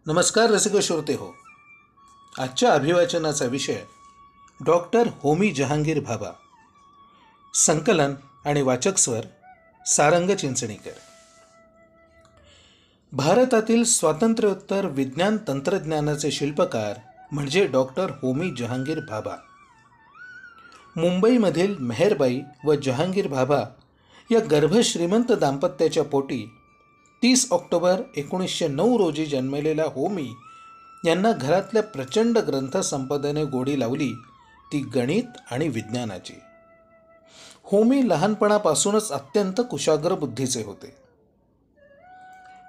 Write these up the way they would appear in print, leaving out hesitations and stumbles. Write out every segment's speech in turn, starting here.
नमस्कार रसिक श्रोते हो. आजच्या अभिवाचनाचा विषय डॉक्टर होमी जहांगीर भाभा. संकलन आणि वाचक स्वर सारंग चिंचणीकर. भारतातील स्वातंत्र्योत्तर विज्ञान तंत्रज्ञानाचे शिल्पकार म्हणजे डॉक्टर होमी जहांगीर भाभा. मुंबईमधील मेहरबाई व जहांगीर भाभा या गर्भश्रीमंत दाम्पत्याच्या पोटी 30 ऑक्टोबर 1909 रोजी जन्मलेल्या होमी यांना घरातल्या प्रचंड ग्रंथसंपदेने गोडी लावली, ती गणित आणि विज्ञानाची. होमी लहानपणापासूनच अत्यंत कुशाग्र बुद्धीचे होते.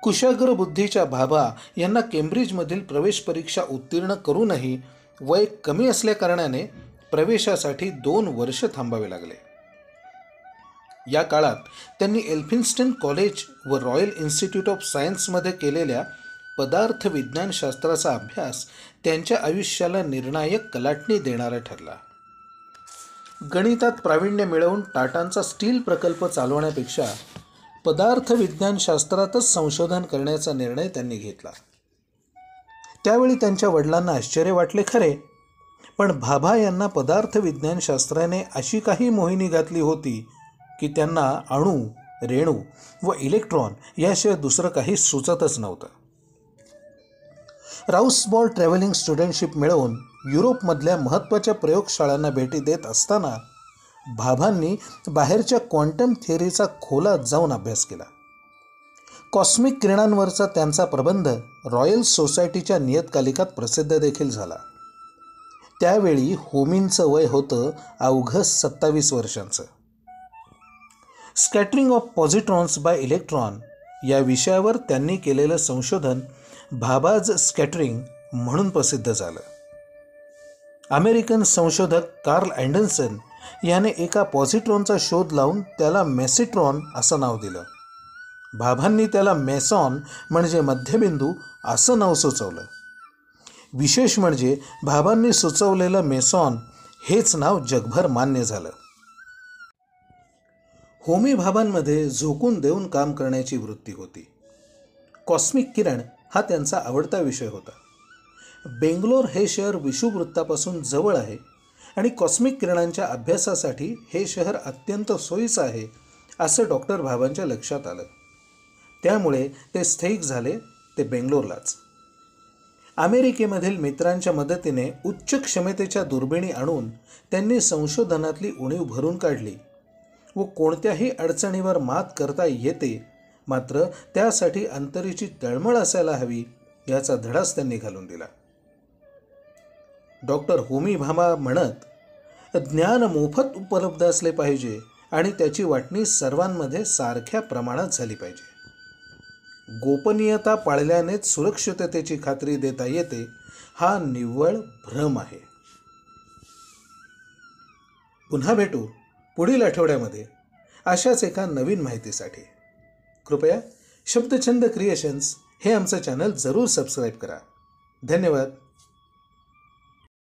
कुशाग्र बुद्धीच्या भाभा यांना केम्ब्रिजमधील प्रवेश परीक्षा उत्तीर्ण करूनही वय कमी असल्याकारणाने प्रवेशासाठी 2 वर्ष थांबावे लागले. या काळात त्यांनी एल्फिन्स्टन कॉलेज व रॉयल इन्स्टिट्यूट ऑफ सायन्समध्ये केलेल्या पदार्थ विज्ञानशास्त्राचा अभ्यास त्यांच्या आयुष्याला निर्णायक कलाटणी देणारा ठरला. गणितात प्रावीण्य मिळवून टाटांचा स्टील प्रकल्प चालवण्यापेक्षा पदार्थ विज्ञानशास्त्रातच संशोधन करण्याचा निर्णय त्यांनी घेतला. त्यावेळी त्यांच्या वडिलांना आश्चर्य वाटले खरे, पण भाभा यांना पदार्थ विज्ञानशास्त्राने अशी काही मोहिनी घातली होती की त्यांना अणू, रेणू व इलेक्ट्रॉन याशिवाय दुसरं काही सुचतच नव्हतं. राऊसबॉल ट्रॅव्हलिंग स्टुडंटशिप मिळवून युरोपमधल्या महत्त्वाच्या प्रयोगशाळांना भेटी देत असताना भाभांनी बाहेरच्या क्वांटम थिअरीचा खोलात जाऊन अभ्यास केला. कॉस्मिक किरणांवरचा त्यांचा प्रबंध रॉयल सोसायटीच्या नियतकालिकात प्रसिद्ध देखील झाला. त्यावेळी होमींचं वय होतं अवघं 27 वर्षांचं. स्कॅटरिंग ऑफ पॉझिट्रॉन्स बाय इलेक्ट्रॉन या विषयावर त्यांनी केलेलं संशोधन भाभाज स्कॅटरिंग म्हणून प्रसिद्ध झालं. अमेरिकन संशोधक कार्ल अँडरसन याने एका पॉझिट्रॉनचा शोध लावून त्याला मेसिट्रॉन असं नाव दिलं. भाभांनी त्याला मेसॉन म्हणजे मध्यबिंदू असं नाव सुचवलं. विशेष म्हणजे भाभांनी सुचवलेलं मेसॉन हेच नाव जगभर मान्य झालं. होमी भाभांमध्ये झोकून देऊन काम करण्याची वृत्ती होती. कॉस्मिक किरण हा त्यांचा आवडता विषय होता. बेंगलोर हे शहर विषुववृत्तापासून जवळ आहे आणि कॉस्मिक किरणांच्या अभ्यासासाठी हे शहर अत्यंत सोयीचं आहे असं डॉक्टर भाभांच्या लक्षात आलं. त्यामुळे ते स्थायिक झाले ते बेंगलोरलाच. अमेरिकेमधील मित्रांच्या मदतीने उच्च क्षमतेच्या दुर्बिणी आणून त्यांनी संशोधनातली उणीव भरून काढली व कोणत्याही अडचणीवर मात करता येते, मात्र त्यासाठी अंतरेची तळमळ असायला हवी याचा धडाच त्यांनी घालून दिला. डॉक्टर होमी भाभा म्हणत, ज्ञान मोफत उपलब्ध असले पाहिजे आणि त्याची वाटणी सर्वांमध्ये सारख्या प्रमाणात झाली पाहिजे. गोपनीयता पाळल्यानेच सुरक्षिततेची खात्री देता येते हा निव्वळ भ्रम आहे. पुन्हा भेटू पुढील आठवड्यामध्ये अशाच एका नवीन माहितीसाठी. कृपया शब्दछंद क्रिएशन्स हे आमचं चॅनल जरूर सबस्क्राईब करा. धन्यवाद.